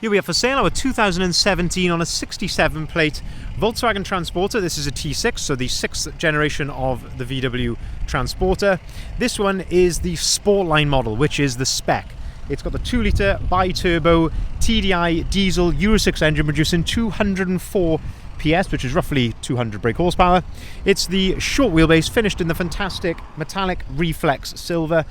Here we have for sale our 2017 on a 67 plate Volkswagen Transporter. This is a T6, so the 6th generation of the VW Transporter. This one is the Sportline model, which is the spec. It's got the 2-litre bi-turbo TDI diesel Euro 6 engine producing 204 PS, which is roughly 200 brake horsepower. It's the short wheelbase, finished in the fantastic metallic reflex silver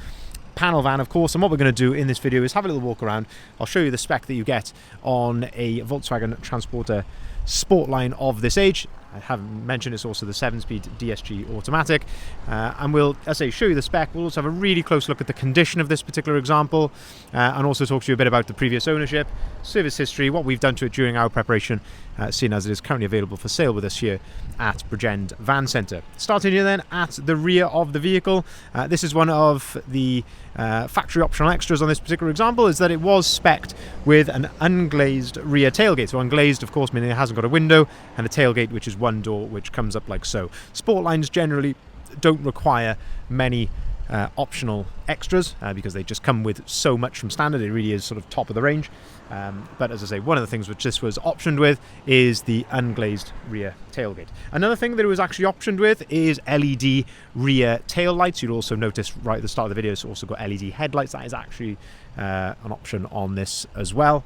panel van, of course. And what we're going to do in this video is have a little walk around. I'll show you the spec that you get on a Volkswagen Transporter Sportline of this age. I haven't mentioned it's also the 7-speed DSG automatic, and we'll, as I say, show you the spec. We'll also have a really close look at the condition of this particular example, and also talk to you a bit about the previous ownership, service history, what we've done to it during our preparation, seeing as it is currently available for sale with us here at Bridgend Van Centre. Starting here then at the rear of the vehicle, this is one of the factory optional extras on this particular example, is that it was spec'd with an unglazed rear tailgate. So unglazed, of course, meaning it hasn't got a window, and a tailgate which is one door which comes up like so. Sportlines generally don't require many optional extras because they just come with so much from standard. It really is sort of top of the range. But as I say, one of the things which this was optioned with is the unglazed rear tailgate. Another thing that it was actually optioned with is LED rear tail lights. You'll also notice right at the start of the video it's also got LED headlights. That is actually an option on this as well.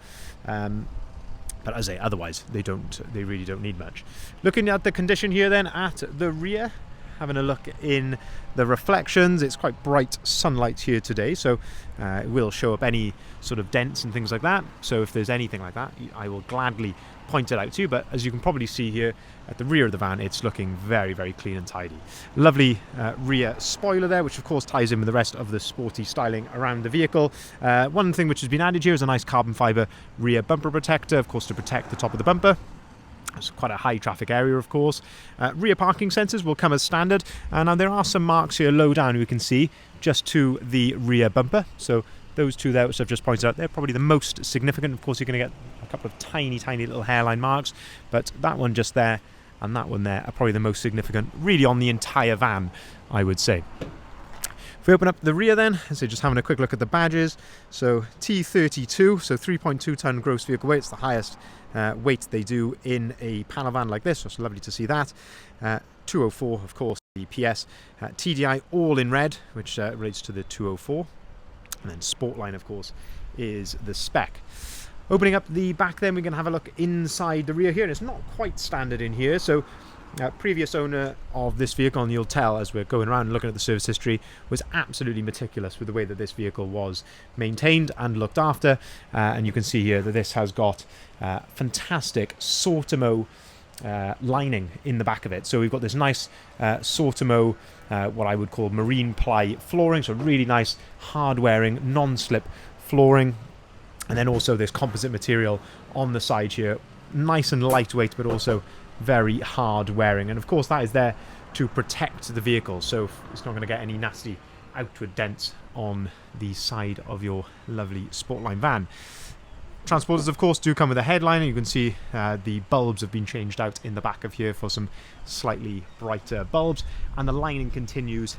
But as I say, otherwise they really don't need much. Looking at the condition here then at the rear, having a look in the reflections, it's quite bright sunlight here today, so it will show up any sort of dents and things like that. So if there's anything like that, I will gladly point it out to you. But as you can probably see here at the rear of the van, it's looking very, very clean and tidy. Lovely rear spoiler there, which of course ties in with the rest of the sporty styling around the vehicle. One thing which has been added here is a nice carbon fibre rear bumper protector, of course, to protect the top of the bumper. It's quite a high traffic area, of course. Rear parking sensors will come as standard. Now there are some marks here low down we can see just to the rear bumper. So those two there, which I've just pointed out, they're probably the most significant. Of course, you're going to get a couple of tiny, tiny little hairline marks, but that one just there and that one there are probably the most significant, really, on the entire van, I would say. If we open up the rear then, so just having a quick look at the badges. So T32, so 3.2 ton gross vehicle weight. It's the highest weight they do in a panel van like this, so it's lovely to see that. 204, of course, the PS. TDI all in red, which relates to the 204. And then Sportline, of course, is the spec. Opening up the back then, we're going to have a look inside the rear here. And it's not quite standard in here, so previous owner of this vehicle, and you'll tell as we're going around and looking at the service history, was absolutely meticulous with the way that this vehicle was maintained and looked after. And you can see here that this has got fantastic Sortimo lining in the back of it. So we've got this nice Sortimo, what I would call marine ply flooring, so really nice hard-wearing, non-slip flooring. And then also this composite material on the side here, nice and lightweight, but also very hard wearing. And of course that is there to protect the vehicle, so it's not going to get any nasty outward dents on the side of your lovely Sportline van. Transporters, of course, do come with a headliner. You can see the bulbs have been changed out in the back of here for some slightly brighter bulbs, and the lining continues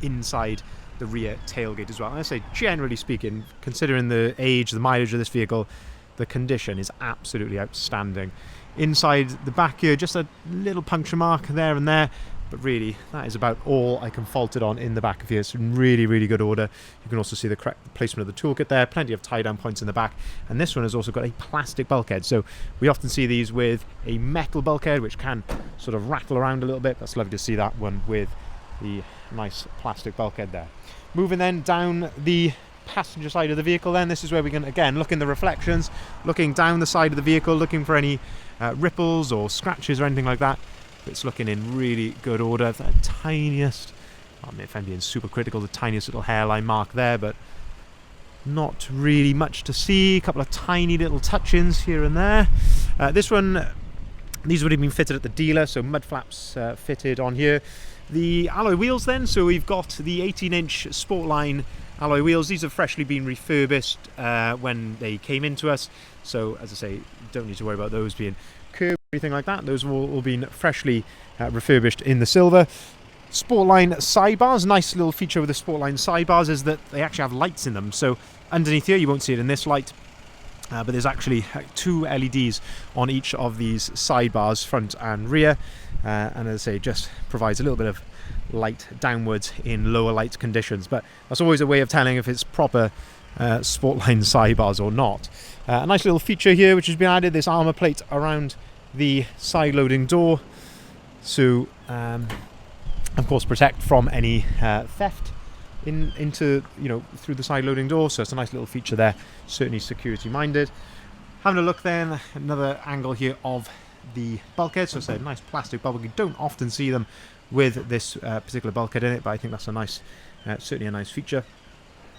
inside the rear tailgate as well. And I say, generally speaking, considering the age, the mileage of this vehicle, the condition is absolutely outstanding. Inside the back here, just a little puncture mark there and there, but really that is about all I can fault it on in the back of here. It's in really, really good order. You can also see the correct placement of the toolkit there, plenty of tie-down points in the back, and this one has also got a plastic bulkhead. So we often see these with a metal bulkhead which can sort of rattle around a little bit. That's lovely to see that one with the nice plastic bulkhead there. Moving then down the passenger side of the vehicle then, this is where we can again look in the reflections, looking down the side of the vehicle, looking for any ripples or scratches or anything like that. It's looking in really good order. The tiniest, if I'm being super critical, the tiniest little hairline mark there, but not really much to see. A couple of tiny little touch-ins here and there. This one, these would have been fitted at the dealer, so mud flaps fitted on here. The alloy wheels then, so we've got the 18-inch Sportline alloy wheels. These have freshly been refurbished when they came into us, so as I say, don't need to worry about those being curved or anything like that. Those have all been freshly refurbished in the silver. Sportline sidebars, nice little feature with the Sportline sidebars is that they actually have lights in them, so underneath here, you won't see it in this light, but there's actually 2 LEDs on each of these sidebars, front and rear, and as I say, just provides a little bit of light downwards in lower light conditions. But that's always a way of telling if it's proper Sportline sidebars or not. A nice little feature here which has been added, this armour plate around the side loading door, so of course protect from any theft into, you know, through the side loading door. So it's a nice little feature there, certainly security minded. Having a look then, another angle here of the bulkhead. So it's a nice plastic bulkhead. You don't often see them with this particular bulkhead in it, but I think that's a nice, certainly a nice feature.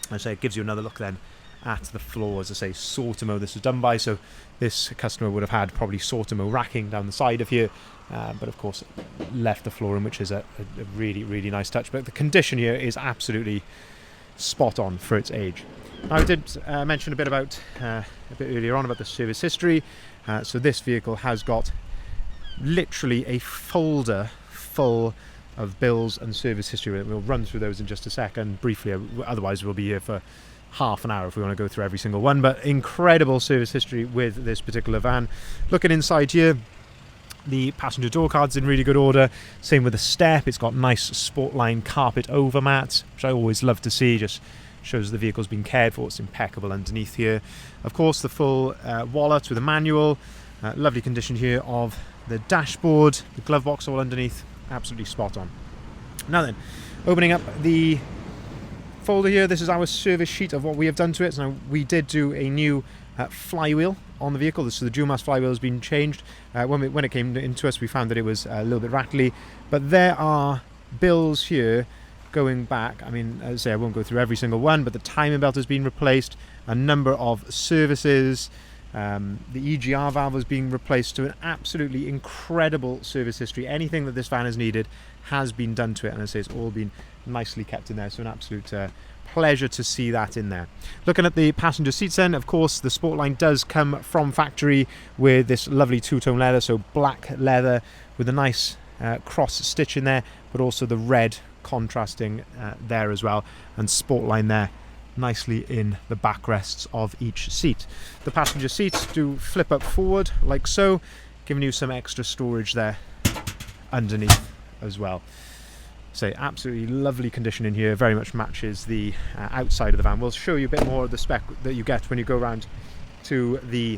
As I say, it gives you another look then at the floor. As I say, Sortimo this was done by, so this customer would have had probably Sortimo racking down the side of here, but of course left the flooring, which is a really, really nice touch. But the condition here is absolutely spot on for its age. Now, I did mention a bit about a bit earlier on about the service history. So this vehicle has got literally a folder full of bills and service history. We'll run through those in just a second briefly, otherwise we'll be here for half an hour if we want to go through every single one. But incredible service history with this particular van. Looking inside here, the passenger door card's in really good order. Same with the step. It's got nice Sportline carpet overmats, which I always love to see. Just shows the vehicle's been cared for. It's impeccable underneath here. Of course, the full wallet with a manual. Lovely condition here of the dashboard. The glove box all underneath. Absolutely spot on. Now then, opening up the folder here, this is our service sheet of what we have done to it. So now we did do a new flywheel on the vehicle. So the dual mass flywheel has been changed. When it came into us, we found that it was a little bit rattly, but there are bills here going back. I mean, as I say, I won't go through every single one, but the timing belt has been replaced, a number of services, the EGR valve has been replaced, to an absolutely incredible service history. Anything that this van has needed has been done to it, and as I say, it's all been nicely kept in there, so an absolute pleasure to see that in there. Looking at the passenger seats then, of course the Sportline does come from factory with this lovely two-tone leather, so black leather with a nice cross stitch in there, but also the red contrasting there as well, and Sportline there nicely in the backrests of each seat. The passenger seats do flip up forward like so, giving you some extra storage there underneath as well. So absolutely lovely condition in here, very much matches the outside of the van. We'll show you a bit more of the spec that you get when you go around to the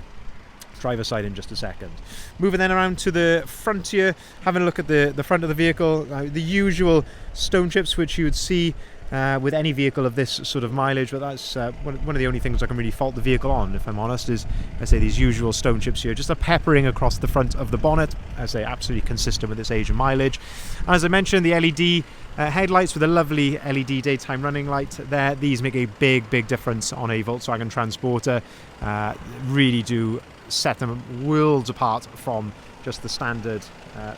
driver's side in just a second. Moving then around to the front here, having a look at the front of the vehicle, the usual stone chips which you would see with any vehicle of this sort of mileage, but that's one of the only things I can really fault the vehicle on, if I'm honest, is, I say, these usual stone chips here, just a peppering across the front of the bonnet. I say, absolutely consistent with this age and mileage. As I mentioned, the LED headlights with a lovely LED daytime running light there. These make a big difference on a Volkswagen Transporter. Really do set them worlds apart from just the standard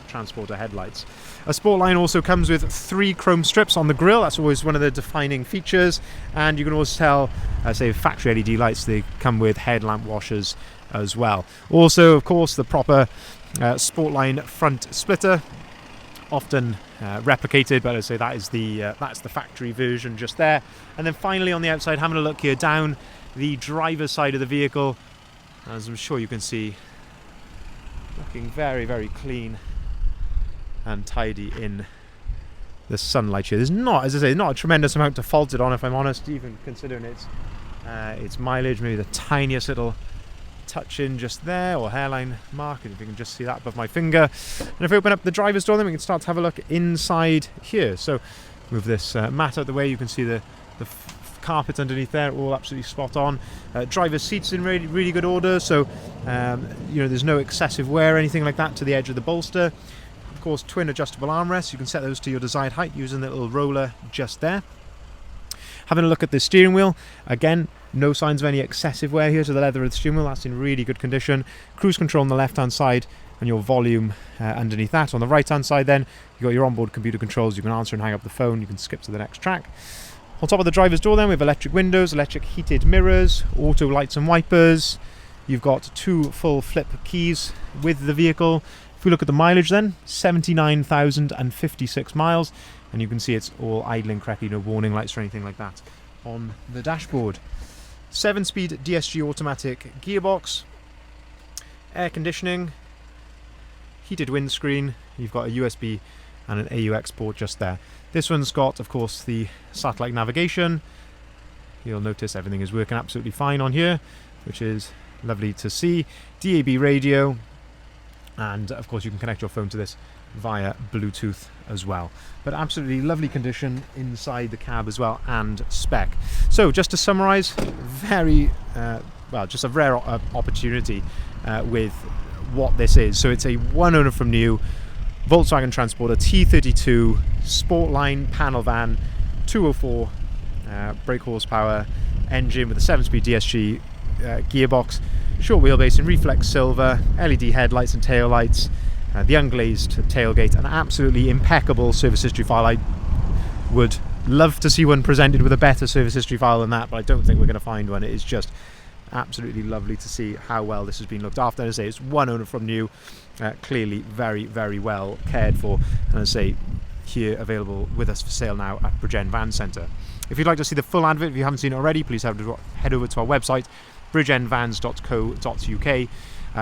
Transporter headlights. A Sportline also comes with 3 chrome strips on the grille. That's always one of the defining features, and you can always tell, say, factory LED lights, they come with headlamp washers as well. Also, of course, the proper Sportline front splitter, often replicated, but I say that is that's the factory version just there. And then finally on the outside, having a look here down the driver's side of the vehicle, as I'm sure you can see, looking very clean and tidy in the sunlight here. There's not, as I say, not a tremendous amount to fault it on, if I'm honest, even considering its mileage. Maybe the tiniest little touch in just there, or hairline mark, if you can just see that above my finger. And if we open up the driver's door, then we can start to have a look inside here. So move this mat out the way, you can see the carpet underneath there, all absolutely spot on. Driver's seats in really good order, so there's no excessive wear or anything like that to the edge of the bolster. Of course, twin adjustable armrests, you can set those to your desired height using the little roller just there. Having a look at the steering wheel, again, no signs of any excessive wear here to the leather of the steering wheel. That's in really good condition. Cruise control on the left hand side and your volume underneath that. On the right hand side then, you've got your onboard computer controls. You can answer and hang up the phone. You can skip to the next track. On top of the driver's door then, we have electric windows, electric heated mirrors, auto lights and wipers. You've got 2 full flip keys with the vehicle. If we look at the mileage then, 79,056 miles, and you can see it's all idling correctly, no warning lights or anything like that on the dashboard. 7-speed DSG automatic gearbox, air conditioning, heated windscreen. You've got a USB and an AUX port just there. This one's got, of course, the satellite navigation. You'll notice everything is working absolutely fine on here, which is lovely to see. DAB radio, and of course you can connect your phone to this via Bluetooth as well. But absolutely lovely condition inside the cab as well, and spec. So just to summarize, very well, just a rare opportunity with what this is. So it's a one owner from new Volkswagen Transporter T32 Sportline panel van, 204 brake horsepower engine with a 7-speed DSG gearbox, short wheelbase in reflex silver, LED headlights and tail lights, the unglazed tailgate, an absolutely impeccable service history file. I would love to see one presented with a better service history file than that, but I don't think we're going to find one. It is just absolutely lovely to see how well this has been looked after. And as I say, it's one owner from new, clearly very, very well cared for. And as I say, here available with us for sale now at Bridgend Van Centre. If you'd like to see the full advert, if you haven't seen it already, please head over to our website, bridgendvans.co.uk.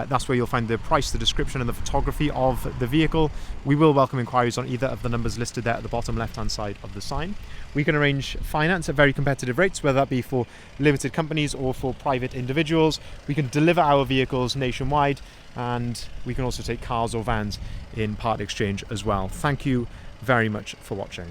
That's where you'll find the price, the description and the photography of the vehicle. We will welcome inquiries on either of the numbers listed there at the bottom left hand side of the sign. We can arrange finance at very competitive rates, whether that be for limited companies or for private individuals. We can deliver our vehicles nationwide, and we can also take cars or vans in part exchange as well. Thank you very much for watching.